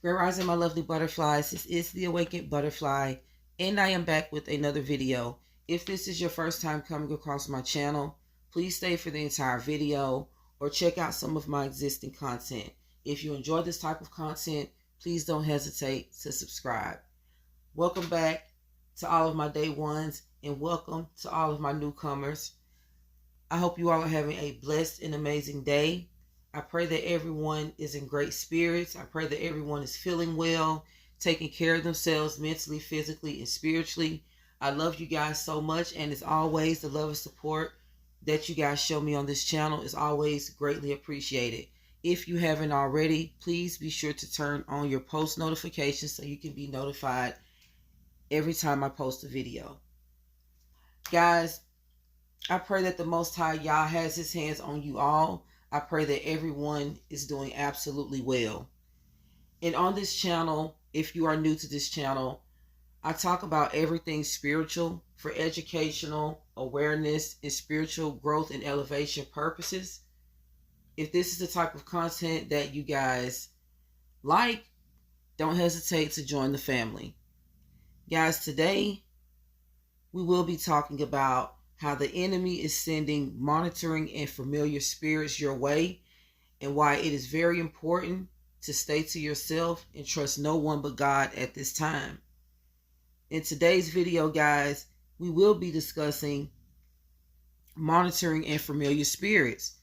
Great Rising, my lovely butterflies. This is the Awakened Butterfly, and I am back with another video. If this is your first time coming across my channel, please stay for the entire video or check out some of my existing content. If you enjoy this type of content, please don't hesitate to subscribe. Welcome back to all of my day ones, and welcome to all of my newcomers. I hope you all are having a blessed and amazing day. I pray that everyone is in great spirits. I pray that everyone is feeling well, taking care of themselves mentally, physically, and spiritually. I love you guys so much, and as always, the love and support that you guys show me on this channel is always greatly appreciated. If you haven't already, please be sure to turn on your post notifications so you can be notified every time I post a video. Guys, I pray that the Most High Yah has his hands on you all. I pray that everyone is doing absolutely well. And on this channel, if you are new to this channel, I talk about everything spiritual for educational, awareness, and spiritual growth and elevation purposes. If this is the type of content that you guys like, don't hesitate to join the family. Guys, today we will be talking about how the enemy is sending monitoring and familiar spirits your way, and why it is very important to stay to yourself and trust no one but God at this time. In today's video, guys, we will be discussing monitoring and familiar spirits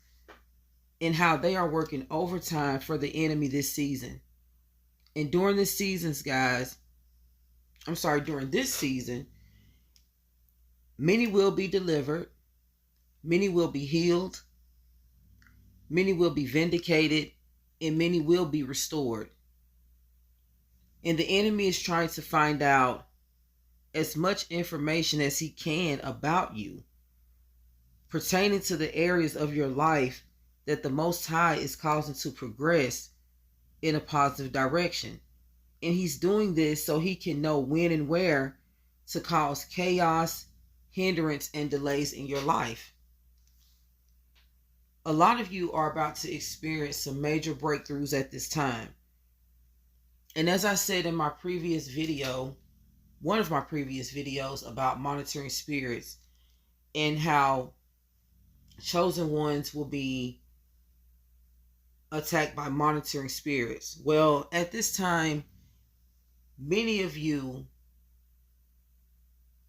and how they are working overtime for the enemy this season. And during this season, many will be delivered, many will be healed, many will be vindicated, and many will be restored. And the enemy is trying to find out as much information as he can about you, pertaining to the areas of your life that the Most High is causing to progress in a positive direction. And he's doing this so he can know when and where to cause chaos, hindrance, and delays in your life. A lot of you are about to experience some major breakthroughs at this time. And as I said in my previous video, one of my previous videos about monitoring spirits and how chosen ones will be attacked by monitoring spirits. Well, at this time, many of you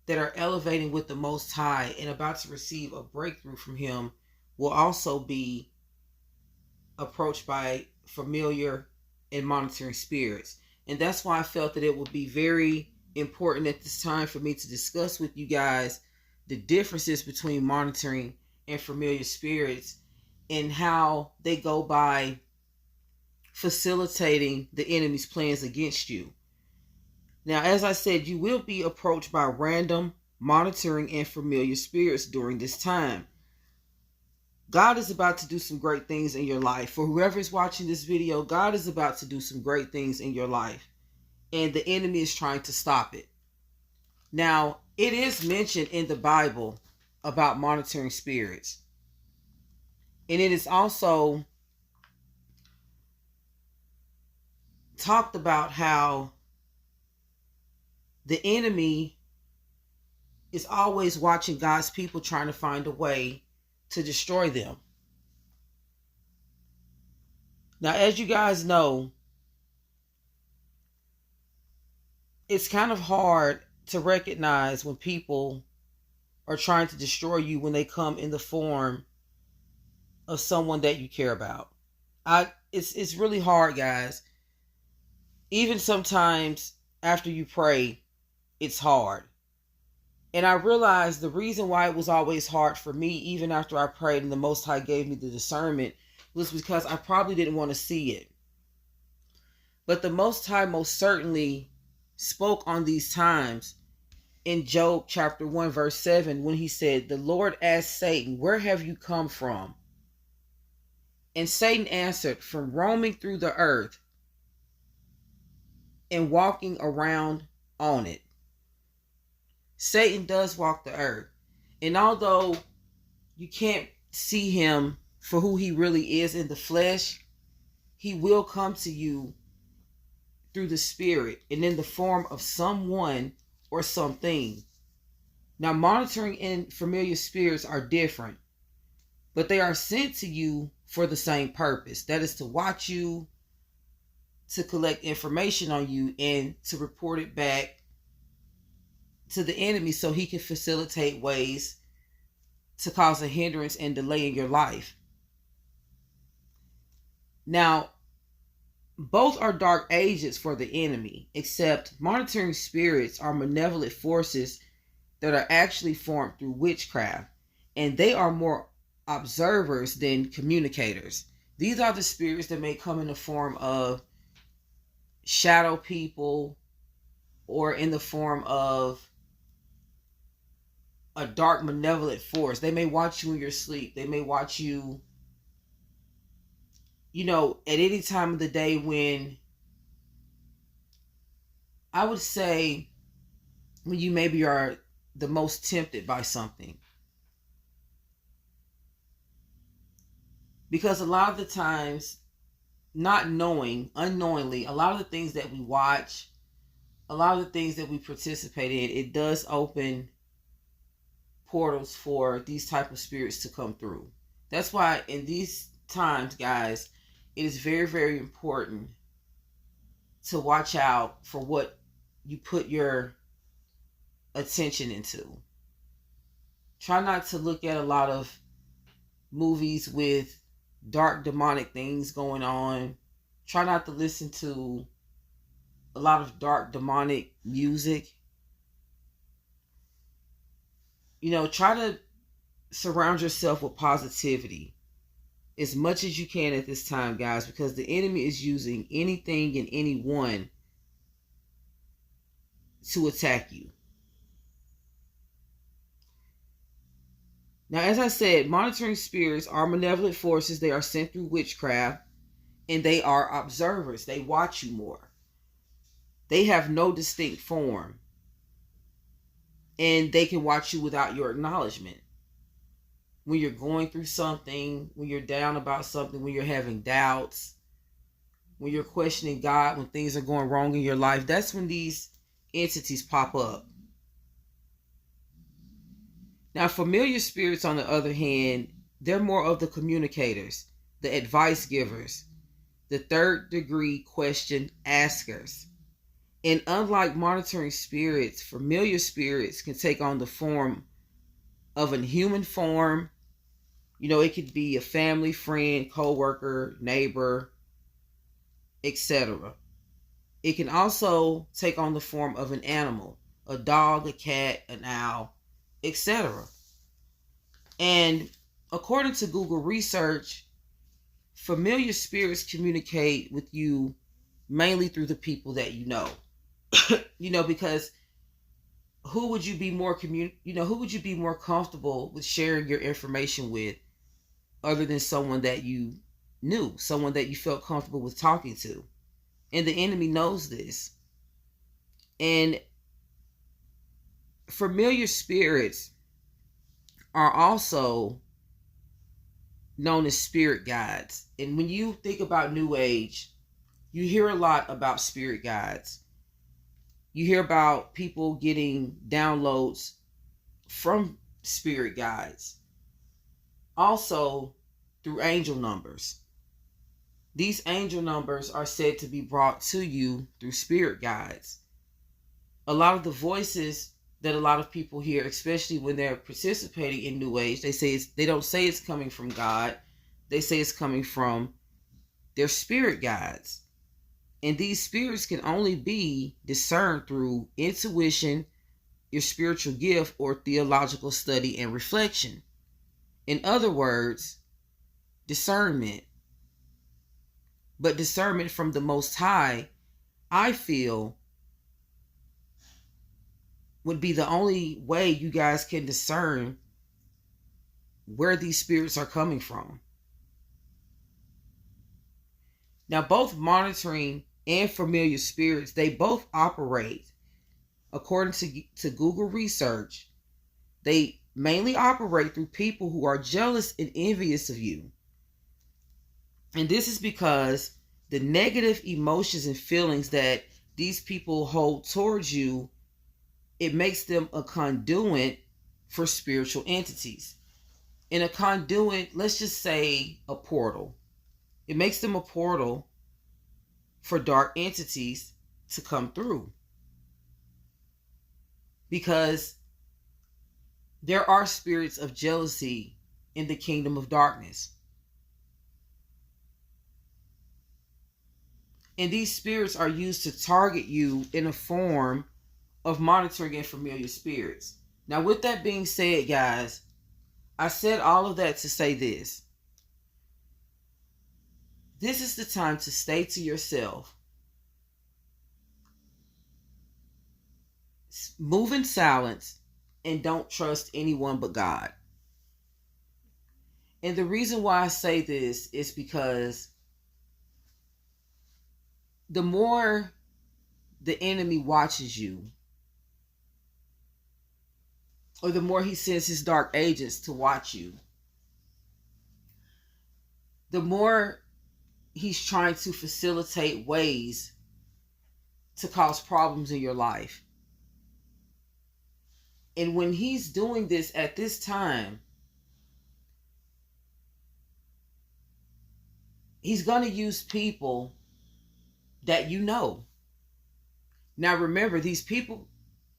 that are elevating with the Most High and about to receive a breakthrough from him will also be approached by familiar and monitoring spirits. And that's why I felt that it would be very important at this time for me to discuss with you guys the differences between monitoring and familiar spirits and how they go by facilitating the enemy's plans against you. Now, as I said, you will be approached by random monitoring and familiar spirits during this time. God is about to do some great things in your life. For whoever is watching this video, God is about to do some great things in your life. And the enemy is trying to stop it. Now, it is mentioned in the Bible about monitoring spirits. And it is also talked about how the enemy is always watching God's people, trying to find a way to destroy them. Now, as you guys know, it's kind of hard to recognize when people are trying to destroy you when they come in the form of someone that you care about. It's really hard, guys. Even sometimes after you pray, it's hard. And I realized the reason why it was always hard for me, even after I prayed and the Most High gave me the discernment, was because I probably didn't want to see it. But the Most High most certainly spoke on these times in Job chapter 1 verse 7 when he said, "The Lord asked Satan, 'Where have you come from?' And Satan answered, 'From roaming through the earth and walking around on it.'" Satan does walk the earth. And although you can't see him for who he really is in the flesh, he will come to you through the spirit and in the form of someone or something. Now, monitoring and familiar spirits are different, but they are sent to you for the same purpose. That is to watch you, to collect information on you, and to report it back to the enemy so he can facilitate ways to cause a hindrance and delay in your life. Now, both are dark agents for the enemy, except monitoring spirits are malevolent forces that are actually formed through witchcraft, and they are more observers than communicators. These are the spirits that may come in the form of shadow people or in the form of a dark malevolent force. They may watch you in your sleep. They may watch you, at any time of the day when, I would say, when you maybe are the most tempted by something. Because a lot of the times, unknowingly, a lot of the things that we watch, a lot of the things that we participate in, it does open portals for these type of spirits to come through. That's why in these times, guys, it is very, very important to watch out for what you put your attention into. Try not to look at a lot of movies with dark demonic things going on. Try not to listen to a lot of dark demonic music. Try to surround yourself with positivity as much as you can at this time, guys, because the enemy is using anything and anyone to attack you. Now, as I said, monitoring spirits are malevolent forces. They are sent through witchcraft, and they are observers. They watch you more. They have no distinct form, and they can watch you without your acknowledgement. When you're going through something, when you're down about something, when you're having doubts, when you're questioning God, when things are going wrong in your life, that's when these entities pop up. Now, familiar spirits, on the other hand, they're more of the communicators, the advice givers, the third degree question askers. And unlike monitoring spirits, familiar spirits can take on the form of a human form. It could be a family, friend, co-worker, neighbor, etc. It can also take on the form of an animal, a dog, a cat, an owl, etc. And according to Google research, familiar spirits communicate with you mainly through the people that you know. Because who would you be more comfortable with sharing your information with other than someone that you knew, someone that you felt comfortable with talking to? And the enemy knows this. And familiar spirits are also known as spirit guides. And when you think about New Age, you hear a lot about spirit guides. You hear about people getting downloads from spirit guides. Also, through angel numbers. These angel numbers are said to be brought to you through spirit guides. A lot of the voices that a lot of people hear, especially when they're participating in New Age, they don't say it's coming from God. They say it's coming from their spirit guides. And these spirits can only be discerned through intuition, your spiritual gift, or theological study and reflection. In other words, discernment. But discernment from the Most High, I feel, would be the only way you guys can discern where these spirits are coming from. Now, both monitoring and familiar spirits, they both operate, according to Google research, they mainly operate through people who are jealous and envious of you. And this is because the negative emotions and feelings that these people hold towards you, it makes them a conduit for spiritual entities. In a conduit, let's just say a portal. It makes them a portal for dark entities to come through. Because there are spirits of jealousy in the kingdom of darkness. And these spirits are used to target you in a form of monitoring and familiar spirits. Now, with that being said, guys, I said all of that to say this. This is the time to stay to yourself. Move in silence and don't trust anyone but God. And the reason why I say this is because the more the enemy watches you, or the more he sends his dark agents to watch you, the more he's trying to facilitate ways to cause problems in your life. And when he's doing this at this time, he's going to use people that you know. Now remember, these people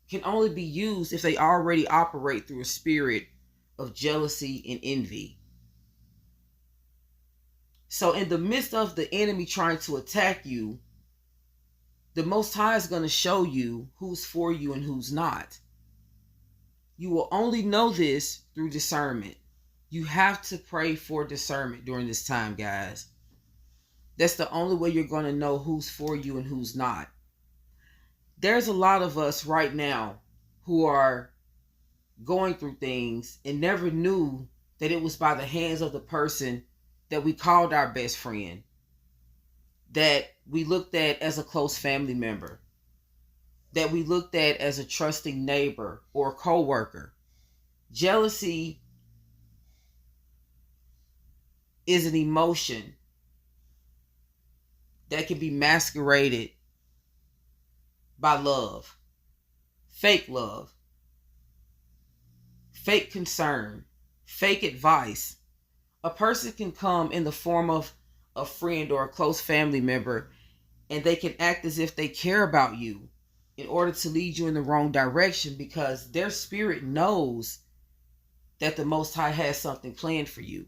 can only be used if they already operate through a spirit of jealousy and envy. So in the midst of the enemy trying to attack you, the Most High is going to show you who's for you and who's not. You will only know this through discernment. You have to pray for discernment during this time, guys. That's the only way you're going to know who's for you and who's not. There's a lot of us right now who are going through things and never knew that it was by the hands of the person that we called our best friend, that we looked at as a close family member, that we looked at as a trusting neighbor or co-worker. Jealousy is an emotion that can be masqueraded by love, fake concern, fake advice. A person can come in the form of a friend or a close family member, and they can act as if they care about you in order to lead you in the wrong direction, because their spirit knows that the Most High has something planned for you,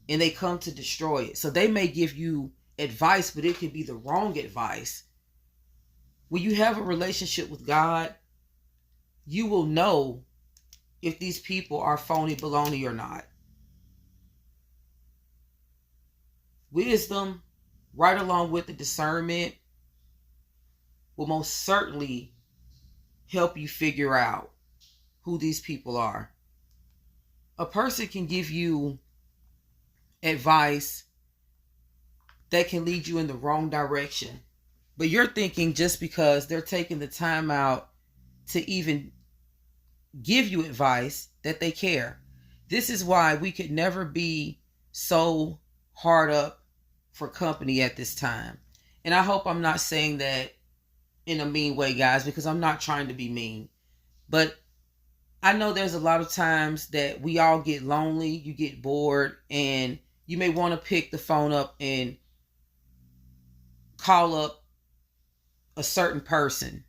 and they come to destroy it. So they may give you advice, but it could be the wrong advice. When you have a relationship with God, you will know if these people are phony baloney or not. Wisdom, right along with the discernment, will most certainly help you figure out who these people are. A person can give you advice that can lead you in the wrong direction, but you're thinking just because they're taking the time out to even give you advice that they care. This is why we could never be so hard up for company at this time. And I hope I'm not saying that in a mean way, guys, because I'm not trying to be mean. But I know there's a lot of times that we all get lonely, you get bored, and you may want to pick the phone up and call up a certain person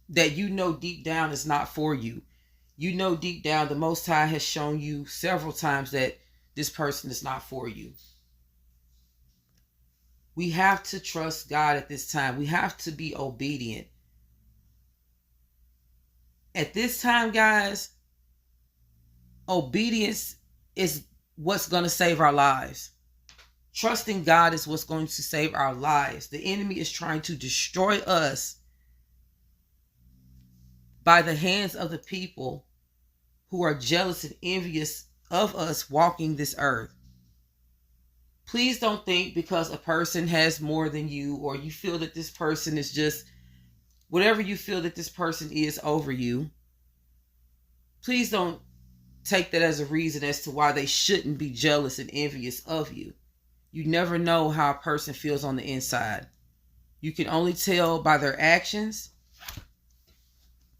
that you know deep down is not for you. You know deep down the Most High has shown you several times that this person is not for you. We have to trust God at this time. We have to be obedient. At this time, guys, obedience is what's going to save our lives. Trusting God is what's going to save our lives. The enemy is trying to destroy us by the hands of the people who are jealous and envious of us walking this earth. Please don't think because a person has more than you, or you feel that this person is just whatever you feel that this person is over you. Please don't take that as a reason as to why they shouldn't be jealous and envious of you. You never know how a person feels on the inside. You can only tell by their actions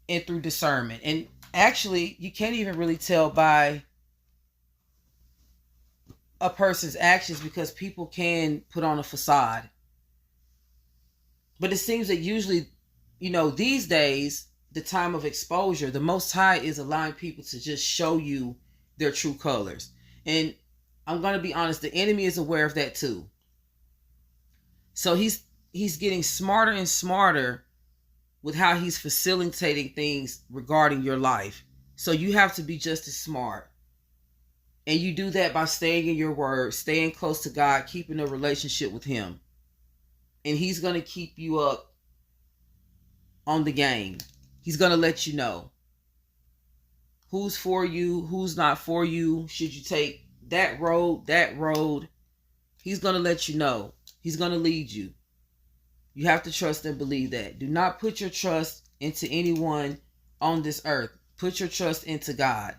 and through discernment. And actually, you can't even really tell by a person's actions because people can put on a facade. But it seems that usually, these days, the time of exposure, the Most High is allowing people to just show you their true colors. And I'm going to be honest, the enemy is aware of that too. So he's getting smarter and smarter with how he's facilitating things regarding your life. So you have to be just as smart. And you do that by staying in your word, staying close to God, keeping a relationship with him. And he's going to keep you up on the game. He's going to let you know who's for you, who's not for you. Should you take that road, that road? He's going to let you know. He's going to lead you. You have to trust and believe that. Do not put your trust into anyone on this earth. Put your trust into God.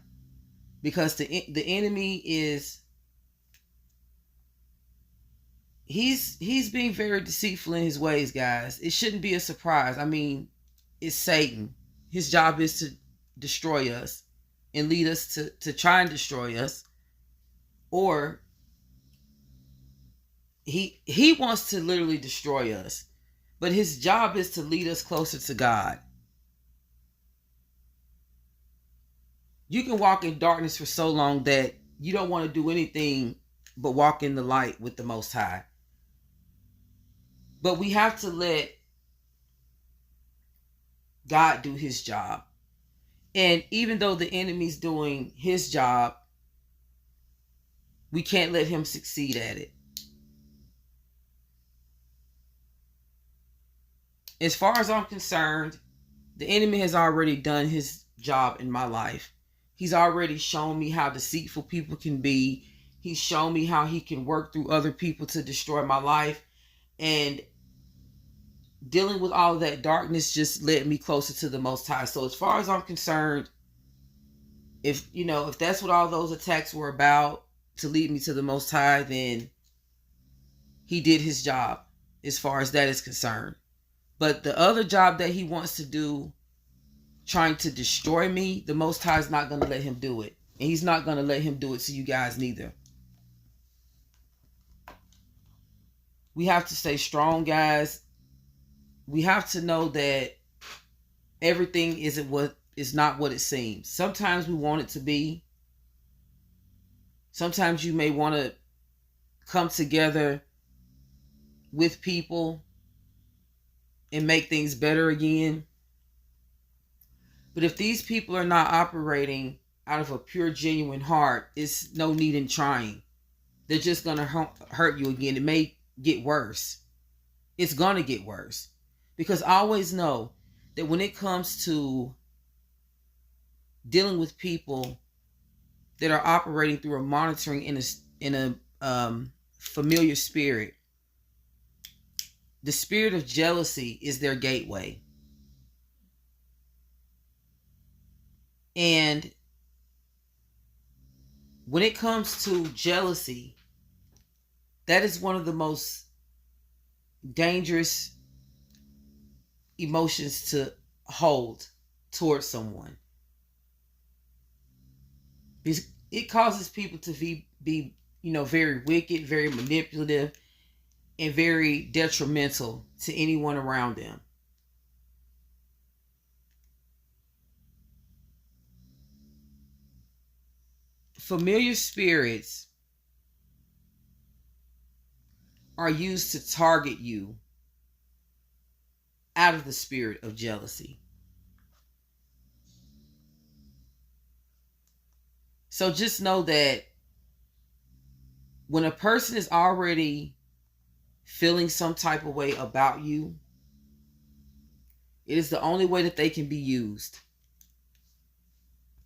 Because the enemy is, he's being very deceitful in his ways, guys. It shouldn't be a surprise. I mean, it's Satan. His job is to destroy us and lead us to try and destroy us. Or he wants to literally destroy us. But his job is to lead us closer to God. You can walk in darkness for so long that you don't want to do anything but walk in the light with the Most High. But we have to let God do his job. And even though the enemy's doing his job, we can't let him succeed at it. As far as I'm concerned, the enemy has already done his job in my life. He's already shown me how deceitful people can be. He's shown me how he can work through other people to destroy my life. And dealing with all of that darkness just led me closer to the Most High. So as far as I'm concerned, if that's what all those attacks were about, to lead me to the Most High, then he did his job as far as that is concerned. But the other job that he wants to do, trying to destroy me, the Most High is not going to let him do it. And he's not going to let him do it to you guys neither. We have to stay strong, guys. We have to know that everything is not what it seems. Sometimes we want it to be. Sometimes you may want to come together with people and make things better again. But if these people are not operating out of a pure, genuine heart, it's no need in trying. They're just going to hurt you again. It may get worse. It's going to get worse. Because I always know that when it comes to dealing with people that are operating through a monitoring in a familiar spirit, the spirit of jealousy is their gateway. And when it comes to jealousy, that is one of the most dangerous emotions to hold towards someone. Because it causes people to be very wicked, very manipulative, and very detrimental to anyone around them. Familiar spirits are used to target you out of the spirit of jealousy. So just know that when a person is already feeling some type of way about you, it is the only way that they can be used.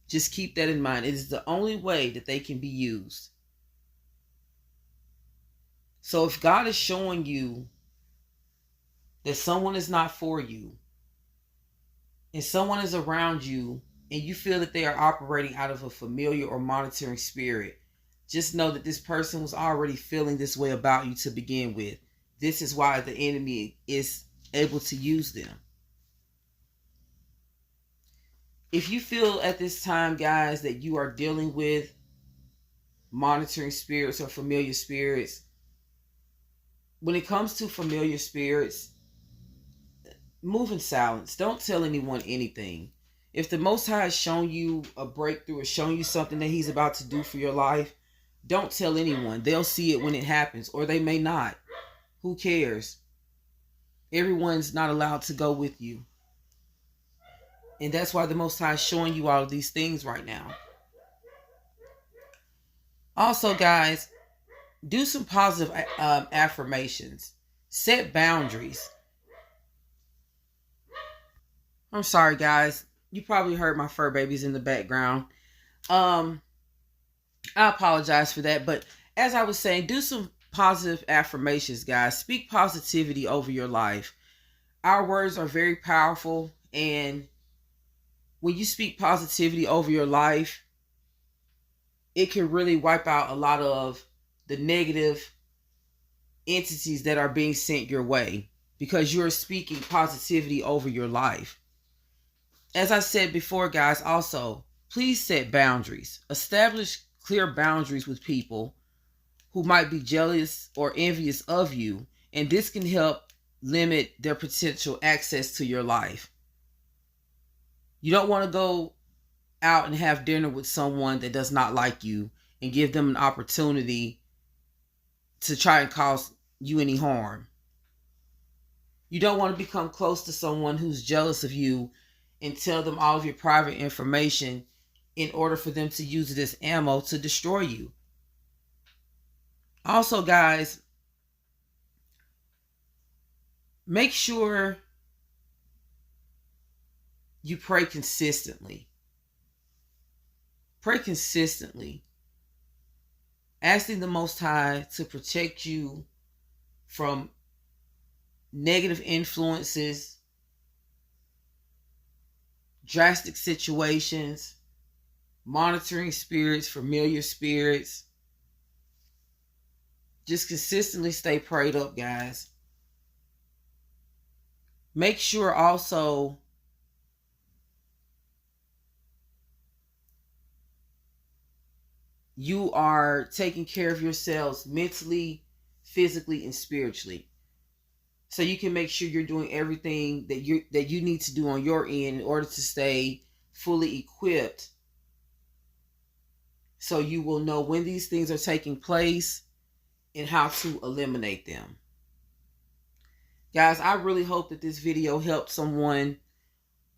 Just keep that in mind. It is the only way that they can be used. So if God is showing you that someone is not for you, and someone is around you, and you feel that they are operating out of a familiar or monitoring spirit, just know that this person was already feeling this way about you to begin with. This is why the enemy is able to use them. If you feel at this time, guys, that you are dealing with monitoring spirits or familiar spirits, when it comes to familiar spirits, move in silence. Don't tell anyone anything. If the Most High has shown you a breakthrough or shown you something that he's about to do for your life, don't tell anyone. They'll see it when it happens, or they may not. Who cares? Everyone's not allowed to go with you. And that's why the Most High is showing you all of these things right now. Also, guys, do some positive affirmations. Set boundaries. I'm sorry, guys. You probably heard my fur babies in the background. I apologize for that. But as I was saying, do some positive affirmations, guys. Speak positivity over your life. Our words are very powerful. And when you speak positivity over your life, it can really wipe out a lot of the negative entities that are being sent your way, because you're speaking positivity over your life. As I said before, guys, also, please set boundaries. Establish clear boundaries with people who might be jealous or envious of you, and this can help limit their potential access to your life. You don't want to go out and have dinner with someone that does not like you and give them an opportunity to try and cause you any harm. You don't want to become close to someone who's jealous of you and tell them all of your private information in order for them to use it as ammo to destroy you. Also, guys, make sure you pray consistently. Pray consistently. Asking the Most High to protect you from negative influences, drastic situations, monitoring spirits, familiar spirits. Just consistently stay prayed up, guys. Make sure also you are taking care of yourselves mentally, physically, and spiritually. So you can make sure you're doing everything that you need to do on your end in order to stay fully equipped. So you will know when these things are taking place and how to eliminate them. Guys, I really hope that this video helped someone.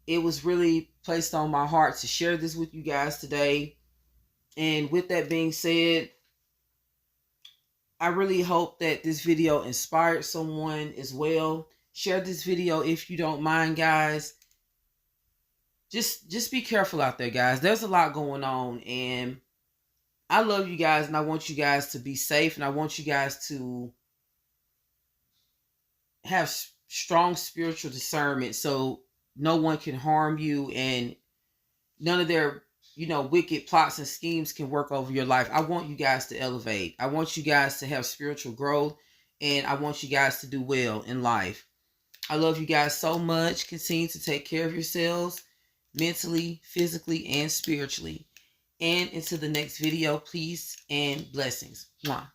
It was really placed on my heart to share this with you guys today. And with that being said, I really hope that this video inspired someone as well. Share this video if you don't mind, guys. Just be careful out there, guys. There's a lot going on, and I love you guys, and I want you guys to be safe, and I want you guys to have strong spiritual discernment so no one can harm you and none of their wicked plots and schemes can work over your life. I want you guys to elevate. I want you guys to have spiritual growth, and I want you guys to do well in life. I love you guys so much. Continue to take care of yourselves mentally, physically, and spiritually. And until the next video, peace and blessings. Mwah.